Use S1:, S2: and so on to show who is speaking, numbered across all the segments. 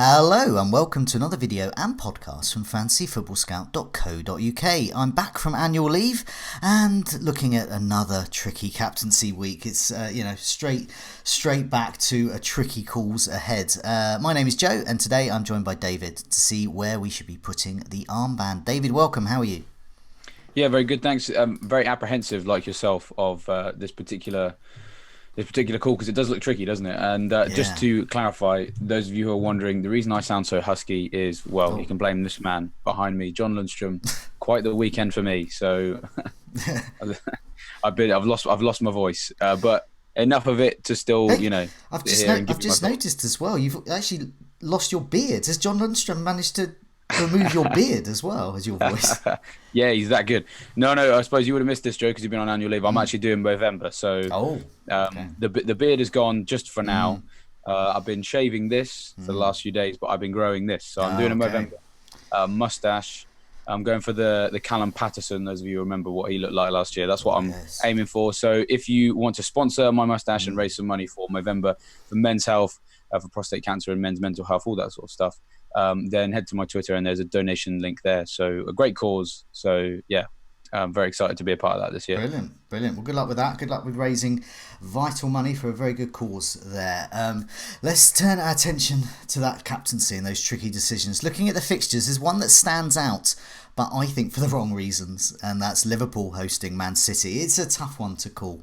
S1: Hello and welcome to another video and podcast from fantasyfootballscout.co.uk. I'm back from annual leave and looking at another tricky captaincy week. It's straight back to a tricky calls ahead. My name is Joe and today I'm joined by David to see where we should be putting the armband. David, welcome. How are you?
S2: Yeah, very good. Thanks. Very apprehensive, like yourself, of this particular call because it does look tricky, doesn't it? And just to clarify, those of you who are wondering, the reason I sound so husky is, you can blame this man behind me, John Lundstrom. Quite the weekend for me. So I've lost my voice, but enough of it to still,
S1: I've just noticed as well. You've actually lost your beard. Has John Lundstrom managed to remove your beard as well as your voice?
S2: Yeah, he's that good. No, I suppose you would have missed this, Joe, because you've been on annual leave. I'm actually doing Movember, so the beard is gone just for now. I've been shaving this for the last few days, but I've been growing this, so I'm doing a Movember mustache. I'm going for the Callum Patterson. Those of you who remember what he looked like last year, that's what I'm aiming for. So if you want to sponsor my mustache and raise some money for Movember, for men's health, for prostate cancer and men's mental health, all that sort of stuff, then head to my Twitter and there's a donation link there. So a great cause. So yeah, I'm very excited to be a part of that this year.
S1: Brilliant. Well, good luck with that. Good luck with raising vital money for a very good cause there. Let's turn our attention to that captaincy and those tricky decisions. Looking at the fixtures, there's one that stands out, but I think for the wrong reasons, and that's Liverpool hosting Man City. It's a tough one to call,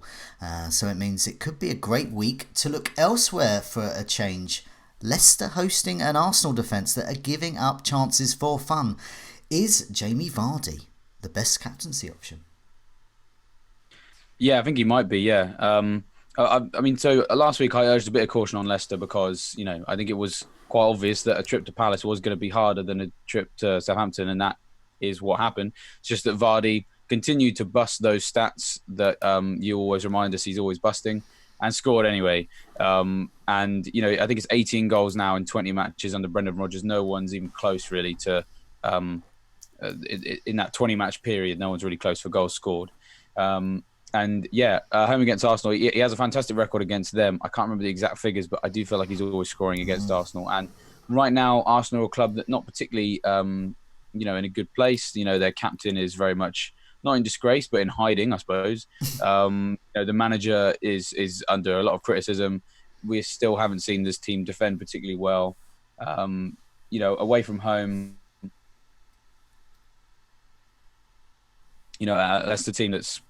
S1: so it means it could be a great week to look elsewhere for a change. Leicester hosting an Arsenal defence that are giving up chances for fun. Is Jamie Vardy the best captaincy option?
S2: Yeah, I think he might be, yeah. So last week I urged a bit of caution on Leicester because, I think it was quite obvious that a trip to Palace was going to be harder than a trip to Southampton, and that is what happened. It's just that Vardy continued to bust those stats that you always remind us he's always busting, and scored anyway. I think it's 18 goals now in 20 matches under Brendan Rodgers. No one's even close, really, to in that 20-match period. No one's really close for goals scored. Home against Arsenal, he has a fantastic record against them. I can't remember the exact figures, but I do feel like he's always scoring against Arsenal. And right now, Arsenal are a club that not particularly, in a good place. Their captain is very much not in disgrace, but in hiding, I suppose. The manager is under a lot of criticism. We still haven't seen this team defend particularly well. Away from home, Leicester team that's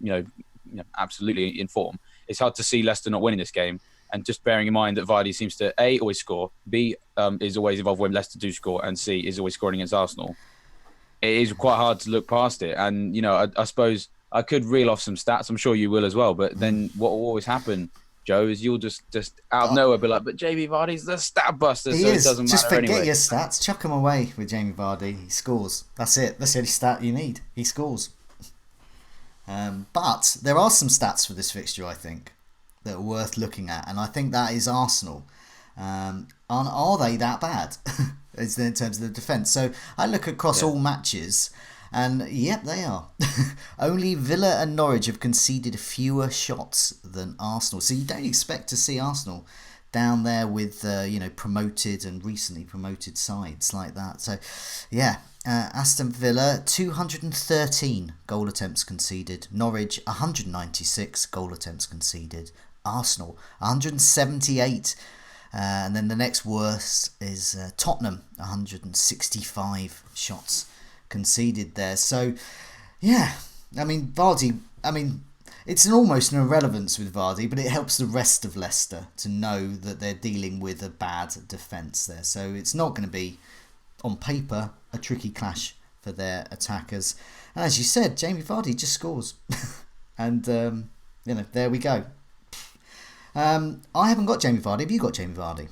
S2: absolutely in form. It's hard to see Leicester not winning this game. And just bearing in mind that Vardy seems to A, always score, B, is always involved when Leicester do score, and C, is always scoring against Arsenal. It is quite hard to look past it. And, I suppose I could reel off some stats. I'm sure you will as well. But then what will always happen, Joe, is you'll just out of nowhere be like, but Jamie Vardy's the stat buster, so it doesn't matter
S1: just forget
S2: anyway.
S1: Your stats. Chuck him away with Jamie Vardy. He scores. That's it. That's the only stat you need. He scores. But there are some stats for this fixture, I think, that are worth looking at. And I think that is Arsenal. Are they that bad in terms of the defence? So I look across all matches and, yep, they are. Only Villa and Norwich have conceded fewer shots than Arsenal. So you don't expect to see Arsenal down there with, promoted and recently promoted sides like that. So, yeah. Aston Villa, 213 goal attempts conceded. Norwich, 196 goal attempts conceded. Arsenal, 178. And then the next worst is Tottenham, 165 shots conceded there. So, yeah, Vardy, it's almost an irrelevance with Vardy, but it helps the rest of Leicester to know that they're dealing with a bad defence there. So it's not going to be, on paper, a tricky clash for their attackers. And as you said, Jamie Vardy just scores. And, there we go. I haven't got Jamie Vardy. Have you got Jamie Vardy?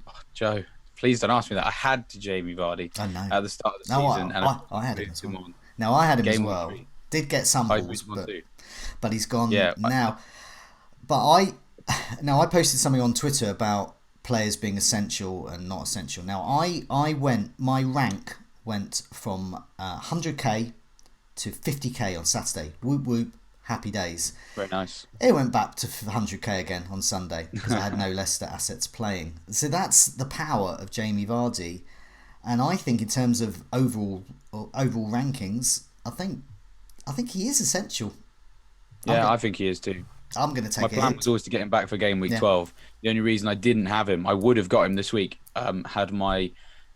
S2: Oh, Joe, please don't ask me that. I had Jamie Vardy at the start of the season.
S1: I had him as well. No, I had him as well. Did get some balls, but he's gone now. I posted something on Twitter about players being essential and not essential. Now, my rank went from 100k to 50k on Saturday. Whoop whoop. Happy days.
S2: Very nice.
S1: It went back to 100k again on Sunday because I had no Leicester assets playing. So that's the power of Jamie Vardy. And I think in terms of overall rankings, I think he is essential.
S2: Yeah, I think he is too.
S1: I'm going to take
S2: My plan was always to get him back for game week 12. The only reason I didn't have him, I would have got him this week, had my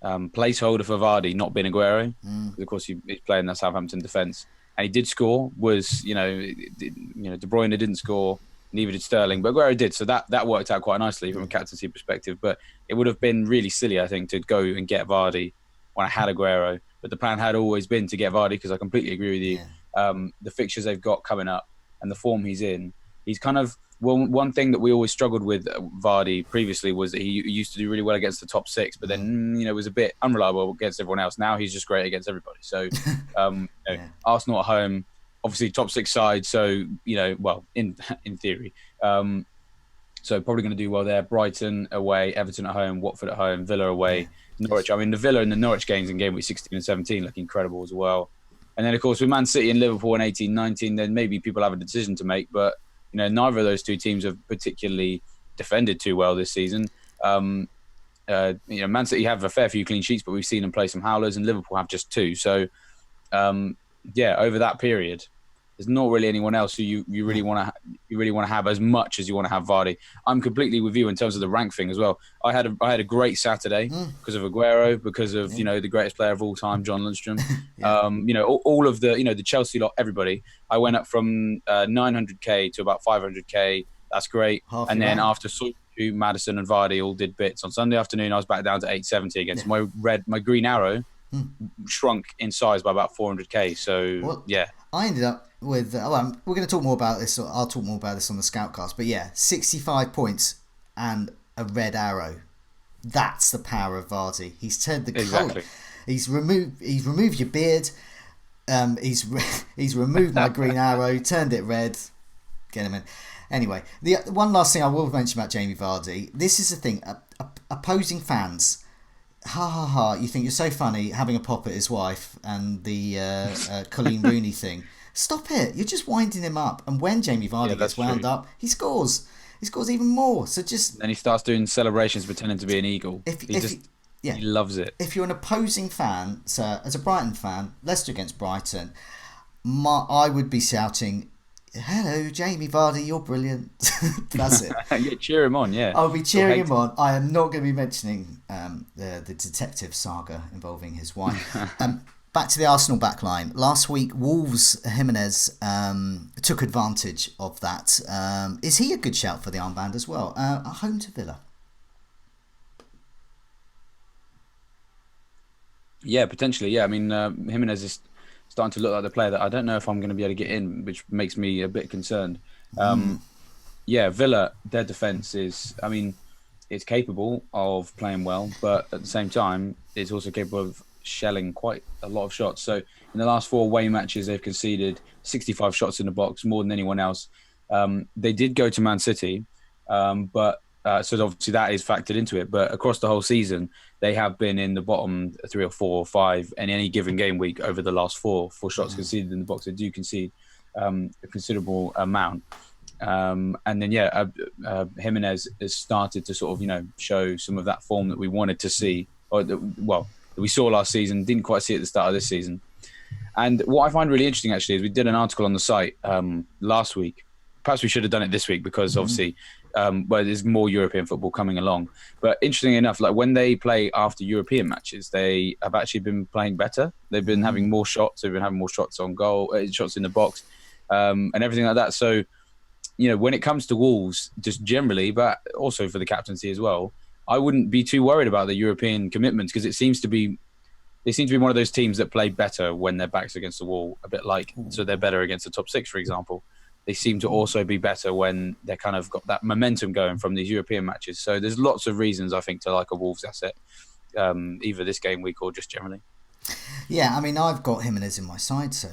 S2: placeholder for Vardy not been Aguero. Of course, he's playing that Southampton defence. And he did score, De Bruyne didn't score, neither did Sterling, but Aguero did. So that worked out quite nicely from a captaincy perspective. But it would have been really silly, I think, to go and get Vardy when I had Aguero. But the plan had always been to get Vardy because I completely agree with you. Yeah. The fixtures they've got coming up and the form he's in, he's kind of... one thing that we always struggled with Vardy previously was that he used to do really well against the top six, but then was a bit unreliable against everyone else. Now he's just great against everybody. So Arsenal at home, obviously top six side. So in theory, so probably going to do well there. Brighton away, Everton at home, Watford at home, Villa away, Norwich. I mean, the Villa and the Norwich games in game week 16 and 17 look incredible as well. And then of course with Man City and Liverpool in 18-19, then maybe people have a decision to make, but. Neither of those two teams have particularly defended too well this season. Man City have a fair few clean sheets, but we've seen them play some howlers, and Liverpool have just 2. So, over that period, there's not really anyone else who you really want to have as much as you want to have Vardy. I'm completely with you in terms of the rank thing as well. I had a great Saturday because of Aguero, because of the greatest player of all time, John Lundstrom. All of the Chelsea lot, everybody. I went up from 900k to about 500k. That's great. And then after Maddison and Vardy all did bits on Sunday afternoon, I was back down to 870 again. So my green arrow shrunk in size by about 400k. So
S1: I ended up with we're going to talk more about this. I'll talk more about this on the Scoutcast. But 65 points and a red arrow. That's the power of Vardy. He's turned the colour. He's removed your beard. He's removed my green arrow, turned it red. Get him in. Anyway, the one last thing I will mention about Jamie Vardy. This is the thing. Opposing fans. You think you're so funny having a pop at his wife and the Colleen Rooney thing. Stop it. You're just winding him up. And when Jamie Vardy gets wound up, he scores. He scores even more. So then
S2: he starts doing celebrations pretending to be an eagle. He loves it.
S1: If you're an opposing fan, so as a Brighton fan, Leicester against Brighton, I would be shouting, "Hello, Jamie Vardy, you're brilliant." That's it.
S2: Cheer him on, yeah.
S1: I'll be cheering him on. I am not going to be mentioning the detective saga involving his wife. Back to the Arsenal backline. Last week, Wolves' Jiminez took advantage of that. Is he a good shout for the armband as well? Home to Villa.
S2: Yeah, potentially. Yeah, I mean, Jimenez is starting to look like the player that I don't know if I'm going to be able to get in, which makes me a bit concerned. Villa, their defence is, I mean, it's capable of playing well, but at the same time, it's also capable of shelling quite a lot of shots. So in the last 4 away matches, they've conceded 65 shots in the box, more than anyone else. They did go to Man City, but so obviously that is factored into it. But across the whole season, they have been in the bottom 3 or 4 or 5 in any given game week over the last 4 shots conceded in the box. They do concede a considerable amount. And then, Jimenez has started to sort of, show some of that form that we wanted to see, that we saw last season, didn't quite see at the start of this season. And what I find really interesting, actually, is we did an article on the site last week. Perhaps we should have done it this week because obviously there's more European football coming along. But interestingly enough, like when they play after European matches, they have actually been playing better. They've been having more shots. They've been having more shots on goal, shots in the box, and everything like that. So, when it comes to Wolves, just generally, but also for the captaincy as well, I wouldn't be too worried about the European commitments because they seem to be one of those teams that play better when their back's against the wall, a bit like, so they're better against the top 6, for example. They seem to also be better when they're kind of got that momentum going from these European matches. So there's lots of reasons, I think, to like a Wolves asset, either this game week or just generally.
S1: Yeah, I mean, I've got Jimenez in my side, so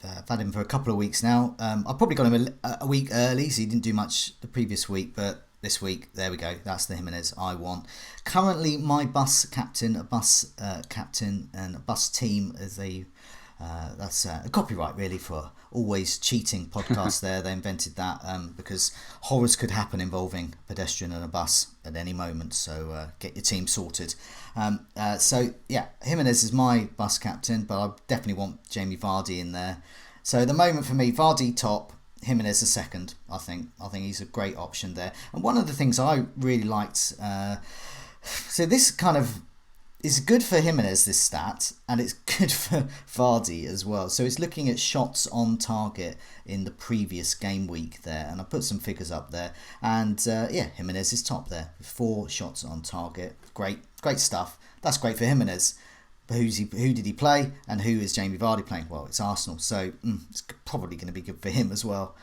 S1: I've had him for a couple of weeks now. I probably got him a week early, so he didn't do much the previous week, but this week, there we go. That's the Jimenez I want. Currently, my bus captain and a bus team as they That's a copyright really for Always Cheating podcast there. They invented that because horrors could happen involving a pedestrian and a bus at any moment, so get your team sorted. So yeah, Jimenez is my bus captain, but I definitely want Jamie Vardy in there. So at the moment for me, Vardy top, Jimenez a second. I think he's a great option there. And one of the things I really liked, so this kind of is good for Jimenez, this stat, and it's good for Vardy as well. So it's looking at shots on target in the previous game week there, and I put some figures up there. And yeah, Jimenez is top there, 4 shots on target. Great stuff. That's great for Jimenez. But who did he play, and who is Jamie Vardy playing? Well, it's Arsenal, so it's probably going to be good for him as well.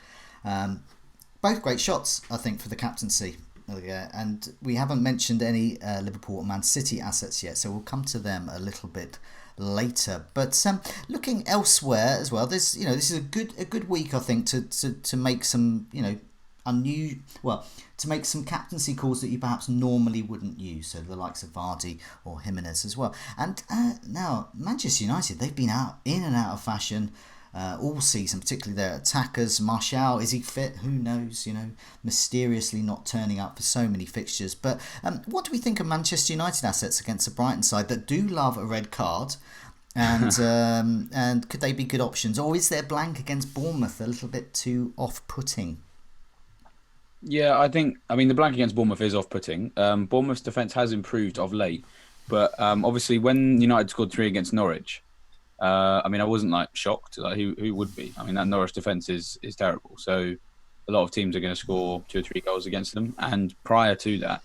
S1: Both great shots, I think, for the captaincy. And we haven't mentioned any Liverpool and Man City assets yet, so we'll come to them a little bit later. But looking elsewhere as well, there's this is a good week, I think, to make some to make some captaincy calls that you perhaps normally wouldn't use, so the likes of Vardy or Jimenez as well. And now Manchester United, they've been in and out of fashion all season, particularly their attackers. Martial, is he fit? Who knows? Mysteriously not turning up for so many fixtures. But what do we think of Manchester United assets against the Brighton side that do love a red card? And and could they be good options, or is their blank against Bournemouth a little bit too off-putting?
S2: Yeah, I mean, the blank against Bournemouth is off-putting. Bournemouth's defence has improved of late, but obviously when United scored 3 against Norwich, I mean, I wasn't shocked. Who would be? I mean, that Norwich defence is terrible. So a lot of teams are going to score 2 or 3 goals against them. And prior to that,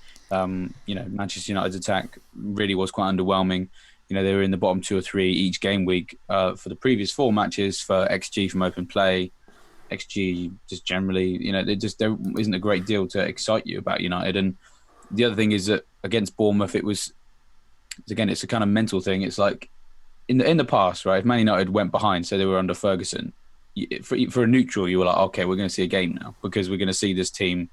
S2: Manchester United's attack really was quite underwhelming. They were in the bottom 2 or 3 each game week for the previous 4 matches for XG from open play. XG just generally, there isn't a great deal to excite you about United. And the other thing is that against Bournemouth, it's a kind of mental thing. It's like in the past, right? If Man United went behind, so they were under Ferguson, for a neutral, you were like, okay, we're going to see a game now because we're going to see this team,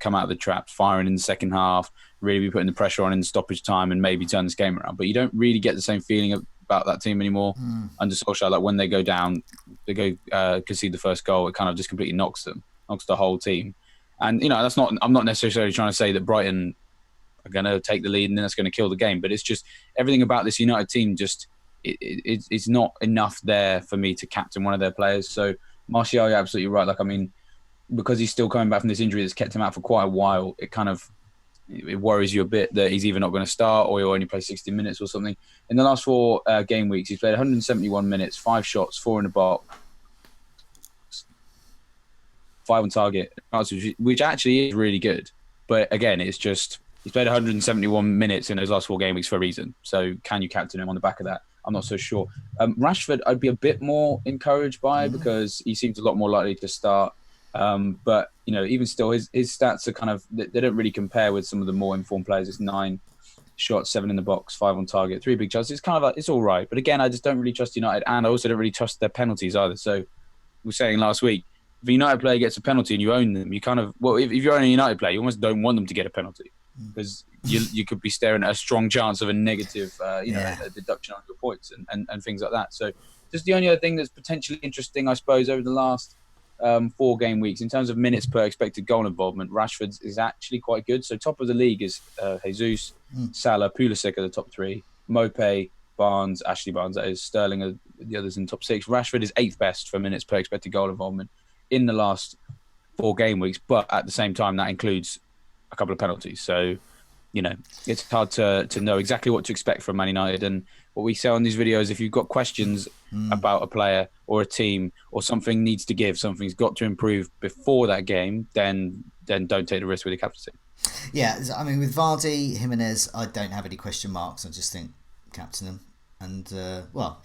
S2: come out of the traps, firing in the second half, really be putting the pressure on in the stoppage time and maybe turn this game around. But you don't really get the same feeling about that team anymore under Solskjaer. Like when they go down, they go concede the first goal, it kind of just completely knocks the whole team. And I'm not necessarily trying to say that Brighton are going to take the lead and then that's going to kill the game, but it's just everything about this United team just it's not enough there for me to captain one of their players. So Martial, you're absolutely right. Because he's still coming back from this injury that's kept him out for quite a while, it worries you a bit that he's either not going to start or he'll only play 60 minutes or something. In the last 4 game weeks, he's played 171 minutes, 5 shots, 4 in the box, 5 on target, which actually is really good. But again, it's just he's played 171 minutes in those last 4 game weeks for a reason. So can you captain him on the back of that? I'm not so sure. Rashford, I'd be a bit more encouraged by because he seems a lot more likely to start. But even still, his stats are they don't really compare with some of the more informed players. It's 9 shots, 7 in the box, 5 on target, 3 big chances. It's it's all right. But again, I just don't really trust United, and I also don't really trust their penalties either. So we were saying last week, if a United player gets a penalty and you own them, if you're owning a United player, you almost don't want them to get a penalty because you could be staring at a strong chance of a negative, a deduction on your points and things like that. So just the only other thing that's potentially interesting, I suppose, over the last 4 game weeks in terms of minutes per expected goal involvement, Rashford is actually quite good. So top of the league is Jesus, Salah, Pulisic are the top 3, Mope, Barnes, Ashley Barnes, that is, Sterling are the others in top 6. Rashford is 8th best for minutes per expected goal involvement in the last 4 game weeks, but at the same time that includes a couple of penalties. So it's hard to know exactly what to expect from Man United. And what we say on these videos, if you've got questions about a player or a team or something needs to give, something's got to improve before that game, then don't take the risk with your captaincy.
S1: Yeah, I mean, with Vardy, Jimenez, I don't have any question marks. I just think captain them. And,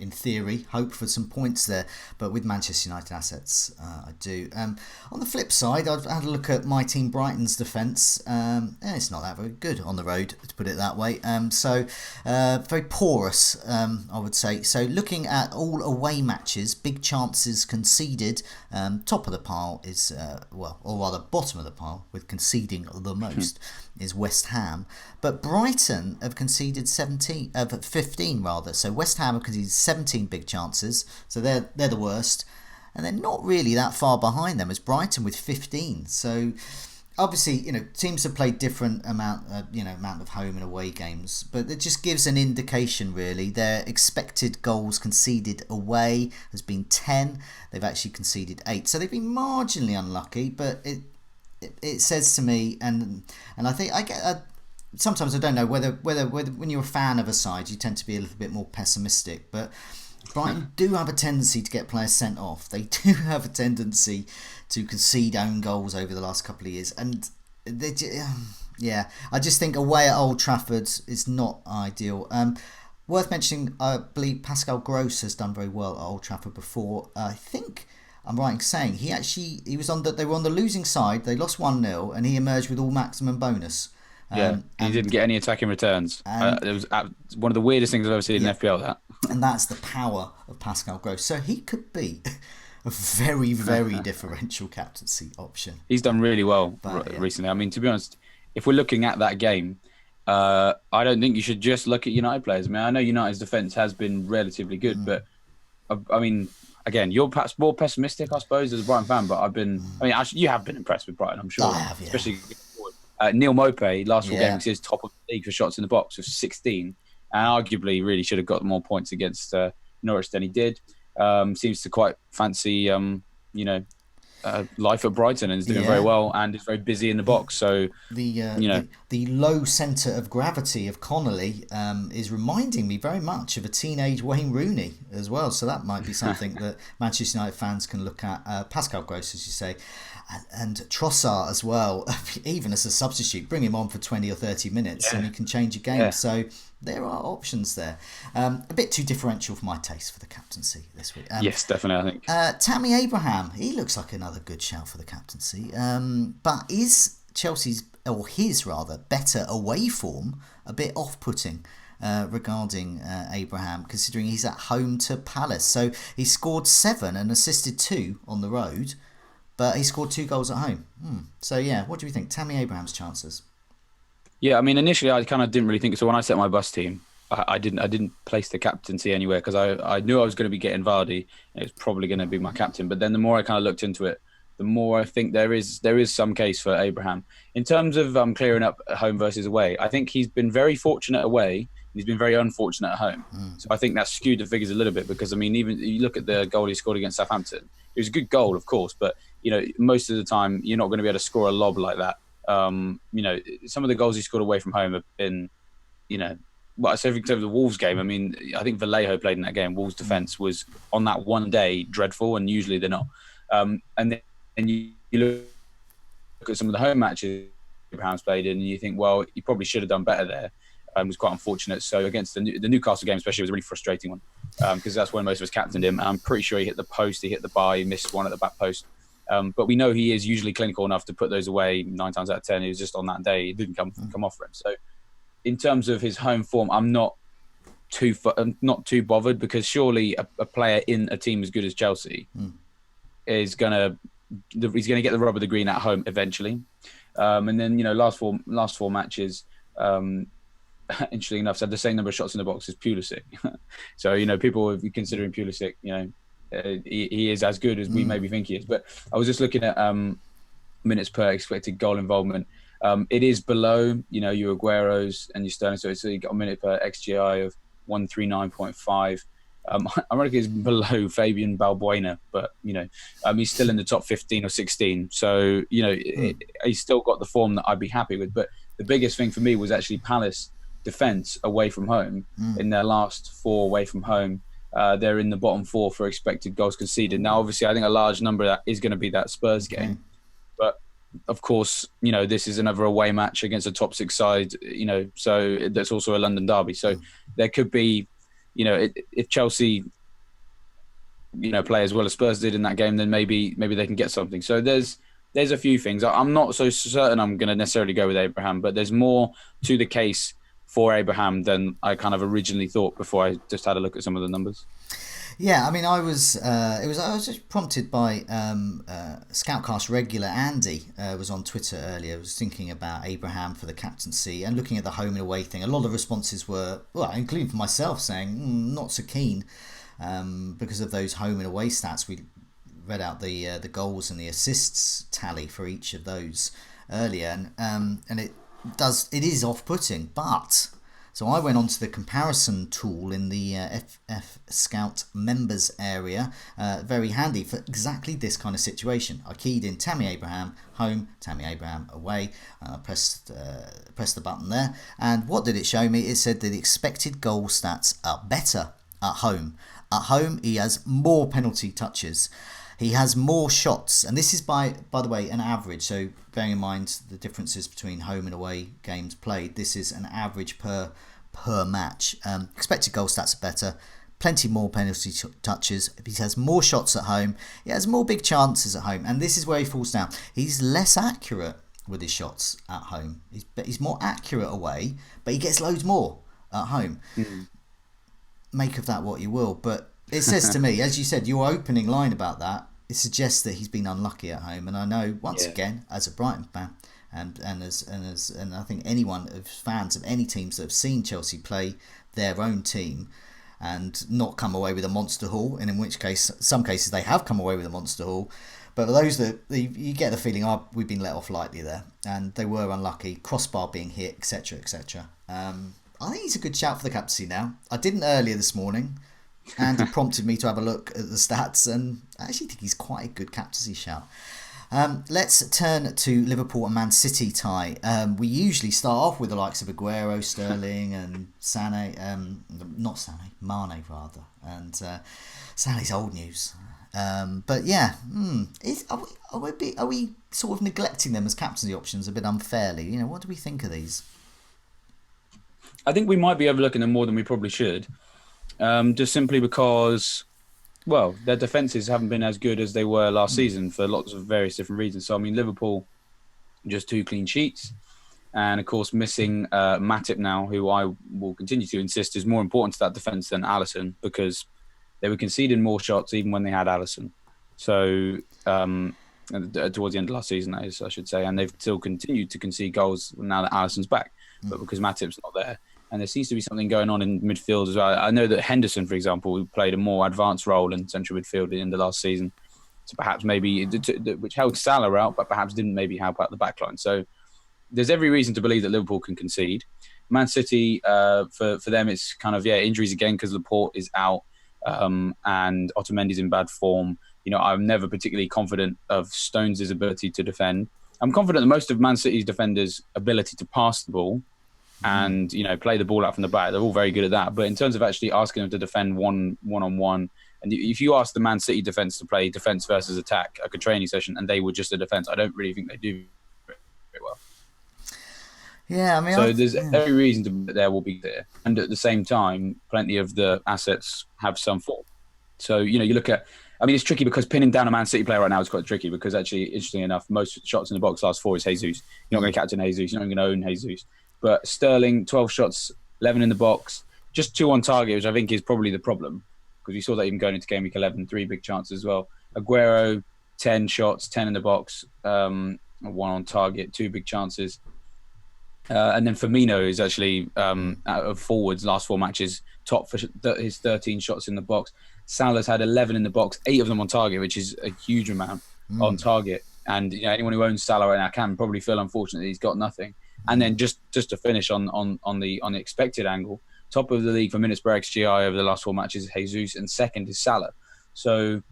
S1: in theory, hope for some points there. But with Manchester United assets, I do. On the flip side, I've had a look at my team Brighton's defence. It's not that very good on the road, to put it that way. Very porous, I would say. So looking at all away matches, big chances conceded, top of the pile is, or rather bottom of the pile, with conceding the most. is West Ham, but Brighton have conceded 15 rather. So West Ham have conceded 17 big chances, so they're the worst, and they're not really that far behind them as Brighton with 15. So obviously, teams have played different amount of home and away games, but it just gives an indication really. Their expected goals conceded away has been 10. They've actually conceded 8, so they've been marginally unlucky, but it says to me, and I think I get sometimes I don't know whether when you're a fan of a side you tend to be a little bit more pessimistic, but Brighton do have a tendency to get players sent off. They do have a tendency to concede own goals over the last couple of years, and I just think away at Old Trafford is not ideal. Worth mentioning, I believe Pascal Gross has done very well at Old Trafford before. I think I'm right in saying they were on the losing side. They lost 1-0, and he emerged with all maximum bonus.
S2: He didn't get any attacking returns. It was one of the weirdest things I've ever seen in FPL. That,
S1: and that's the power of Pascal Gross. So he could be a very, very differential captaincy option.
S2: He's done really well recently. I mean, to be honest, if we're looking at that game, I don't think you should just look at United players. I mean, I know United's defence has been relatively good, but I mean, again, you're perhaps more pessimistic, I suppose, as a Brighton fan. But actually, you have been impressed with Brighton, I'm sure.
S1: I have, yeah.
S2: Especially Neil Maupay, last 4 games, is top of the league for shots in the box with 16, and arguably really should have got more points against Norwich than he did. Seems to quite fancy, life at Brighton, and is doing very well, and is very busy in the box. So
S1: the low centre of gravity of Connolly is reminding me very much of a teenage Wayne Rooney as well. So that might be something that Manchester United fans can look at. Pascal Gross, as you say, and Trossard as well, even as a substitute, bring him on for 20 or 30 minutes and he can change a game. So there are options there. A bit too differential for my taste for the captaincy this week.
S2: Yes, definitely, I think.
S1: Tammy Abraham, he looks like another good shout for the captaincy. But is Chelsea's, or his rather, better away form a bit off-putting regarding Abraham, considering he's at home to Palace? So he scored 7 and assisted 2 on the road, but he scored 2 goals at home. So what do we think? Tammy Abraham's chances?
S2: Yeah, I mean, initially I kind of didn't really think so. When I set my bus team, I didn't place the captaincy anywhere because I knew I was going to be getting Vardy, and it was probably going to be my captain. But then the more I kind of looked into it, the more I think there is some case for Abraham in terms of clearing up at home versus away. I think he's been very fortunate away, and he's been very unfortunate at home. So I think that's skewed the figures a little bit, because I mean, even you look at the goal he scored against Southampton, it was a good goal, of course, but most of the time you're not going to be able to score a lob like that. Some of the goals he scored away from home have been, well, I say in terms of the Wolves game, I mean, I think Vallejo played in that game. Wolves' defence was on that one day dreadful, and usually they're not. And then you look at some of the home matches Abraham's played in, and you think, well, he probably should have done better there. It was quite unfortunate. So against the Newcastle game especially was a really frustrating one, because that's when most of us captained him. And I'm pretty sure he hit the post, he hit the bar, he missed one at the back post. But we know he is usually clinical enough to put those away 9 times out of 10. He was just on that day, it didn't come off for him. So in terms of his home form, I'm not too bothered, because surely a player in a team as good as Chelsea is he's gonna get the rub of the green at home eventually. And then last four matches, interestingly enough, had the same number of shots in the box as Pulisic. So people will be considering Pulisic, he is as good as we maybe think he is. But I was just looking at minutes per expected goal involvement. It is below, your Aguero's and your Sterling. So you got a minute per XGI of 139.5. Ironically, it's below Fabian Balbuena, but he's still in the top 15 or 16. So he's still got the form that I'd be happy with. But the biggest thing for me was actually Palace defence away from home. In their last 4 away from home, they're in the bottom 4 for expected goals conceded. Now, obviously, I think a large number of that is going to be that Spurs game. But of course, this is another away match against a top 6 side, so that's also a London derby. So there could be, if Chelsea, play as well as Spurs did in that game, then maybe they can get something. So there's a few things. I'm not so certain I'm going to necessarily go with Abraham, but there's more to the case for Abraham than I kind of originally thought before I just had a look at some of the numbers.
S1: Yeah, I mean, I was just prompted by Scoutcast regular Andy was on Twitter earlier. Was thinking about Abraham for the captaincy and looking at the home and away thing. A lot of responses were, well, including for myself, saying not so keen because of those home and away stats. We read out the goals and the assists tally for each of those earlier, and it is off-putting, but. So I went onto the comparison tool in the FF Scout members area, very handy for exactly this kind of situation. I keyed in Tammy Abraham home, Tammy Abraham away, pressed the button there, and what did it show me? It said that the expected goal stats are better at home. At home, he has more penalty touches. He has more shots, and this is by the way an average. So bearing in mind the differences between home and away games played, this is an average per match. Expected goal stats are better, plenty more penalty touches. He has more shots at home. He has more big chances at home, and this is where he falls down. He's less accurate with his shots at home. He's more accurate away, but he gets loads more at home. Make of that what you will, but it says to me, as you said, your opening line about that, it suggests that he's been unlucky at home. And I know once again, as a Brighton fan, and I think anyone of fans of any teams that have seen Chelsea play their own team and not come away with a monster haul, and in which case, some cases they have come away with a monster haul. But for those that you get the feeling, we've been let off lightly there, and they were unlucky, crossbar being hit, etc., etc. I think he's a good shout for the captaincy now. I didn't earlier this morning. And it prompted me to have a look at the stats, and I actually think he's quite a good captaincy shout. Let's turn to Liverpool and Man City tie. We usually start off with the likes of Aguero, Sterling, and Mane rather, and Sané's old news. But yeah, are we sort of neglecting them as captaincy options a bit unfairly? You know, what do we think of these?
S2: I think we might be overlooking them more than we probably should. Just simply because, well, their defences haven't been as good as they were last season for lots of various different reasons. So, I mean, Liverpool, just 2 clean sheets. And, of course, missing Matip now, who I will continue to insist is more important to that defence than Alisson, because they were conceding more shots even when they had Alisson. So, towards the end of last season, that is, I should say. And they've still continued to concede goals now that Alisson's back. But because Matip's not there. And there seems to be something going on in midfield as well. I know that Henderson, for example, played a more advanced role in central midfield in the last season. So perhaps maybe, which held Salah out, but perhaps didn't maybe help out the backline. So there's every reason to believe that Liverpool can concede. Man City, for them, it's kind of, injuries again because Laporte is out and Otamendi's in bad form. You know, I'm never particularly confident of Stones' ability to defend. I'm confident that most of Man City's defenders' ability to pass the ball and, you know, play the ball out from the back. They're all very good at that. But in terms of actually asking them to defend one-on-one, and if you ask the Man City defence to play defence versus attack, like a training session, and they were just a defence, I don't really think they do very well.
S1: Yeah, I mean...
S2: So there's every reason to there will be there. And at the same time, plenty of the assets have some form. So, you know, you look at... I mean, it's tricky because pinning down a Man City player right now is quite tricky because actually, interestingly enough, most shots in the box last 4 is Jesus. You're not going to captain Jesus. You're not going to own Jesus. But Sterling, 12 shots, 11 in the box, just 2 on target, which I think is probably the problem because we saw that even going into game week 11, 3 big chances as well. Aguero, 10 shots, 10 in the box, 1 on target, 2 big chances. And then Firmino is actually, out of forwards, last 4 matches, top for his 13 shots in the box. Salah's had 11 in the box, 8 of them on target, which is a huge amount on target. And you know, anyone who owns Salah right now can probably feel unfortunate that he's got nothing. And then just to finish on the expected angle, top of the league for minutes per XGI over the last 4 matches is Jesus, and second is Salah. So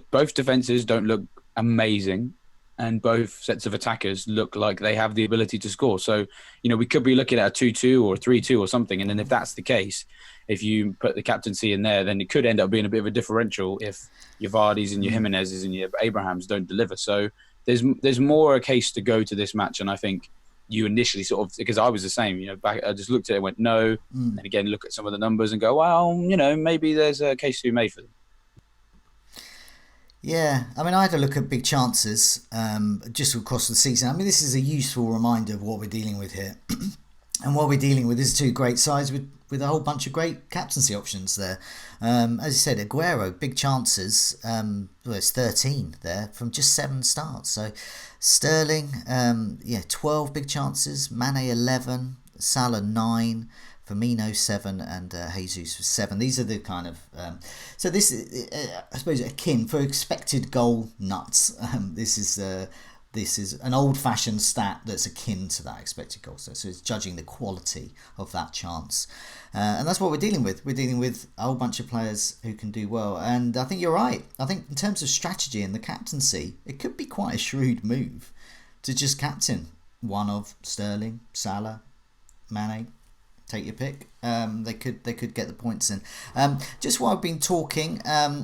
S2: both defenses don't look amazing, and both sets of attackers look like they have the ability to score. So you know, we could be looking at a 2-2 or a 3-2 or something. And then if that's the case, if you put the captaincy in there, then it could end up being a bit of a differential if your Vardys and your Jiminez's and your Abrahams don't deliver. So there's more a case to go to this match, and I think you initially sort of, because I was the same, you know, back I just looked at it and went no, and again look at some of the numbers and go, well, you know, maybe there's a case to be made for them.
S1: Yeah, I mean, I had a look at big chances just across the season. I mean, this is a useful reminder of what we're dealing with here. And what we're dealing with is two great sides with a whole bunch of great captaincy options there. As you said, Aguero, big chances. Well, it's 13 there from just 7 starts. So Sterling, 12 big chances. Mane 11, Salah 9, Firmino 7, and Jesus was 7. These are the kind of so this is, I suppose, akin for expected goal nuts. This is an old-fashioned stat that's akin to that expected goal. So it's judging the quality of that chance. And that's what we're dealing with. We're dealing with a whole bunch of players who can do well. And I think you're right. I think in terms of strategy and the captaincy, it could be quite a shrewd move to just captain one of Sterling, Salah, Mane. Take your pick. They could get the points in. Just while I've been talking,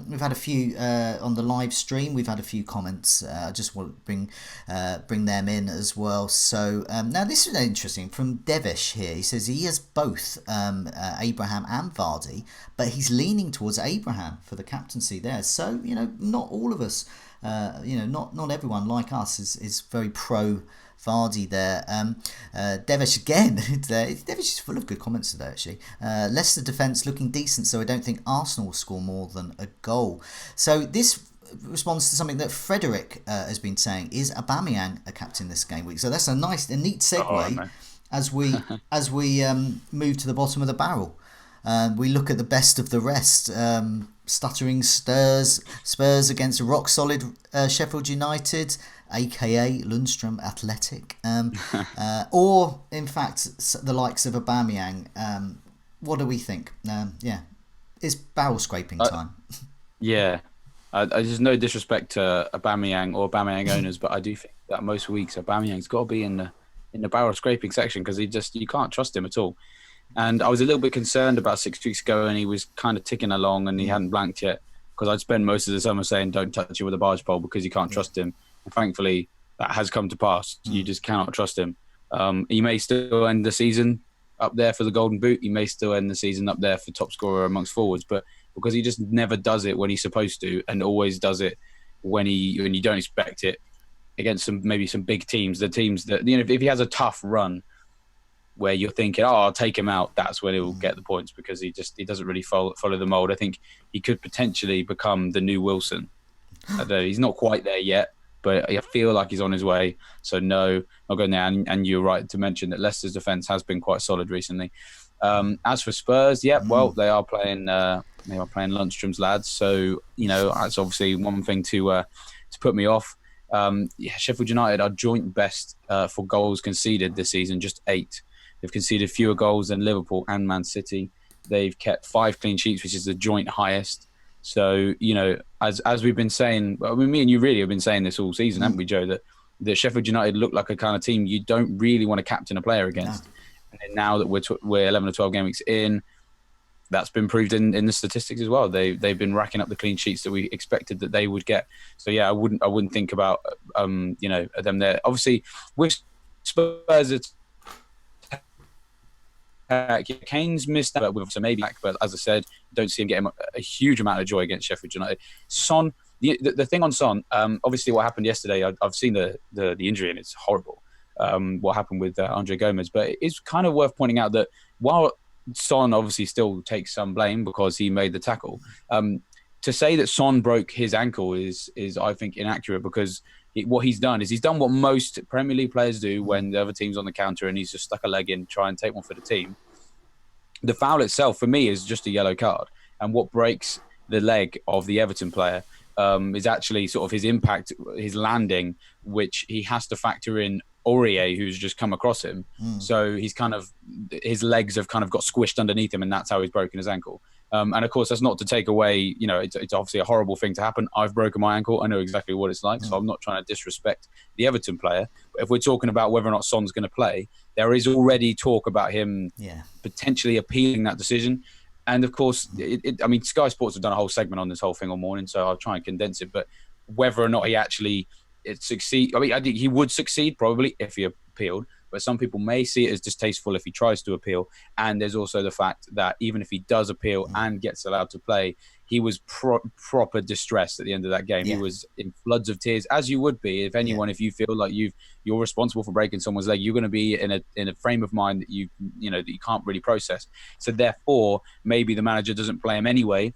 S1: we've had a few on the live stream. We've had a few comments. I just want to bring them in as well. So now this is interesting from Devish here. He says he has both Abraham and Vardy, but he's leaning towards Abraham for the captaincy there. So not all of us, not everyone like us is very pro Vardy there. Devish again. Devish is full of good comments today, actually. Leicester defence looking decent, so I don't think Arsenal will score more than a goal. So this responds to something that Frederick has been saying. Is Aubameyang a captain this game week? So that's a neat segue as we move to the bottom of the barrel. We look at the best of the rest. Stuttering Spurs against rock solid Sheffield United, aka Lundstrom Athletic, or in fact the likes of Aubameyang. What do we think? It's barrel scraping time.
S2: There's no disrespect to Aubameyang or Aubameyang owners, but I do think that most weeks Aubameyang's got to be in the barrel scraping section because you can't trust him at all. And I was a little bit concerned about 6 weeks ago, and he was kind of ticking along, and he hadn't blanked yet because I'd spent most of the summer saying don't touch him with a barge pole because you can't trust him. And thankfully, that has come to pass. You just cannot trust him. He may still end the season up there for the Golden Boot. He may still end the season up there for top scorer amongst forwards, but because he just never does it when he's supposed to, and always does it when you don't expect it against some big teams, the teams that if he has a tough run where you're thinking, I'll take him out, that's when he'll get the points because he doesn't really follow the mould. I think he could potentially become the new Wilson. He's not quite there yet, but I feel like he's on his way. So no, not going there. And you're right to mention that Leicester's defence has been quite solid recently. As for Spurs, they are playing Lundstrom's lads. So that's obviously one thing to put me off. Sheffield United are joint best for goals conceded this season, just 8. They've conceded fewer goals than Liverpool and Man City. They've kept 5 clean sheets, which is the joint highest. So, as we've been saying, me and you really have been saying this all season, haven't we, Joe, that Sheffield United look like a kind of team you don't really want to captain a player against. No. And then now that we're 11 or 12 game weeks in, that's been proved in the statistics as well. They've been racking up the clean sheets that we expected that they would get. So I wouldn't think about them there. Obviously, with Spurs, it's Kane's missed out with some maybe back, but as I said, don't see him getting a huge amount of joy against Sheffield United. Son, the thing on Son, obviously what happened yesterday, I've seen the injury and it's horrible. What happened with Andre Gomez, but it's kind of worth pointing out that while Son obviously still takes some blame because he made the tackle, to say that Son broke his ankle is I think inaccurate because what he's done what most Premier League players do when the other team's on the counter and he's just stuck a leg in, try and take one for the team. The foul itself, for me, is just a yellow card. And what breaks the leg of the Everton player is actually sort of his impact, his landing, which he has to factor in Aurier, who's just come across him. So his legs have kind of got squished underneath him, and that's how he's broken his ankle. And of course, that's not to take away, it's obviously a horrible thing to happen. I've broken my ankle. I know exactly what it's like. So I'm not trying to disrespect the Everton player. But if we're talking about whether or not Son's going to play, there is already talk about him potentially appealing that decision. And of course, Sky Sports have done a whole segment on this whole thing all morning, so I'll try and condense it. But whether or not he actually succeed, I think he would succeed probably if he appealed. but some people may see it as distasteful if he tries to appeal. And there's also the fact that even if he does appeal and gets allowed to play, he was proper distressed at the end of that game. He was in floods of tears, as you would be if anyone. If you feel like you're responsible for breaking someone's leg, you're going to be in a frame of mind that you can't really process. So therefore, maybe the manager doesn't play him anyway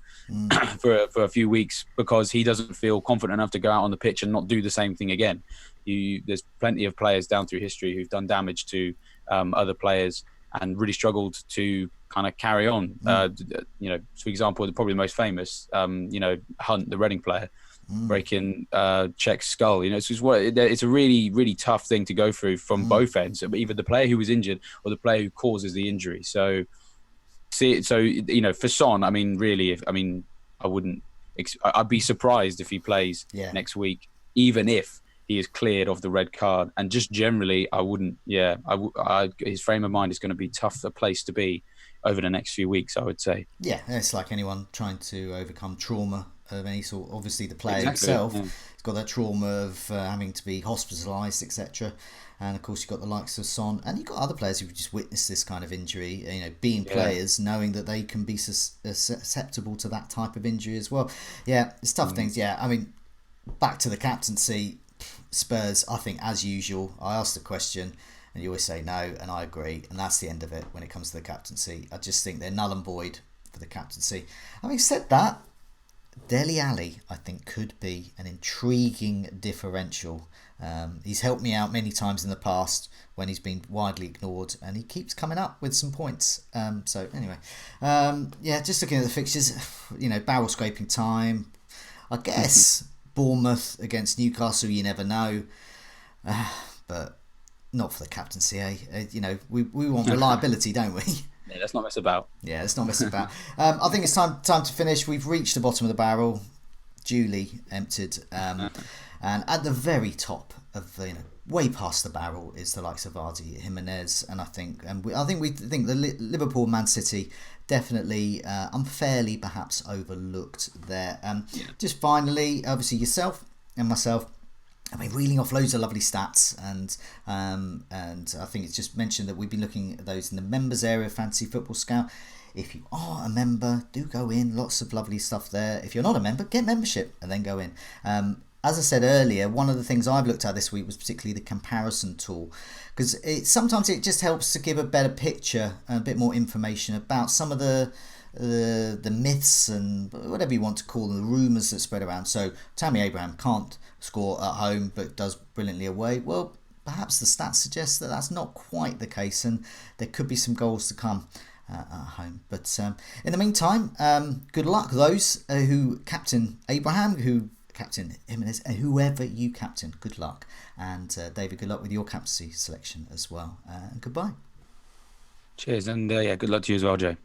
S2: for a few weeks because he doesn't feel confident enough to go out on the pitch and not do the same thing again. There's plenty of players down through history who've done damage to other players and really struggled to kind of carry on. For example, probably the most famous, Hunt, the Reading player, breaking Czech's skull. It's a really, really tough thing to go through from both ends, either the player who was injured or the player who causes the injury. So, for Son, I mean, really, I'd be surprised if he plays next week, even if he is cleared of the red card. And just generally, I wouldn't. His frame of mind is going to be tough a place to be over the next few weeks, I would say.
S1: Yeah, it's like anyone trying to overcome trauma of any sort. Obviously, the player himself has got that trauma of having to be hospitalised, etc. And of course, you've got the likes of Son, and you've got other players who've just witnessed this kind of injury. Being players, knowing that they can be susceptible to that type of injury as well. Yeah, it's tough things. Yeah, I mean, back to the captaincy. Spurs, I think, as usual, I asked the question and you always say no, and I agree, and that's the end of it when it comes to the captaincy. I just think they're null and void for the captaincy. Having said that, Dele Alli, I think, could be an intriguing differential. He's helped me out many times in the past when he's been widely ignored, and he keeps coming up with some points. So anyway, just looking at the fixtures, barrel scraping time, I guess. Bournemouth against Newcastle, you never know, but not for the captaincy, we want reliability, don't we?
S2: Yeah, let's not mess about.
S1: Yeah, let's not mess about. I think it's time to finish. We've reached the bottom of the barrel, duly emptied, and at the very top of way past the barrel is the likes of Vardy, Jiminez, and I think the Liverpool Man City definitely unfairly perhaps overlooked there. Just finally, obviously yourself and myself, I mean, reeling off loads of lovely stats, and I think it's just mentioned that we've been looking at those in the members area of Fantasy Football Scout. If you are a member, do go in. Lots of lovely stuff there. If you're not a member, get membership and then go in. As I said earlier, one of the things I've looked at this week was particularly the comparison tool, because sometimes it just helps to give a better picture and a bit more information about some of the myths and whatever you want to call them, the rumours that spread around. So Tammy Abraham can't score at home but does brilliantly away. Well, perhaps the stats suggest that that's not quite the case, and there could be some goals to come at home. But in the meantime, good luck those who captain Abraham, who captain Jimenez, and whoever you captain, good luck. And David, good luck with your captaincy selection as well. And goodbye.
S2: Cheers, and good luck to you as well, Joe.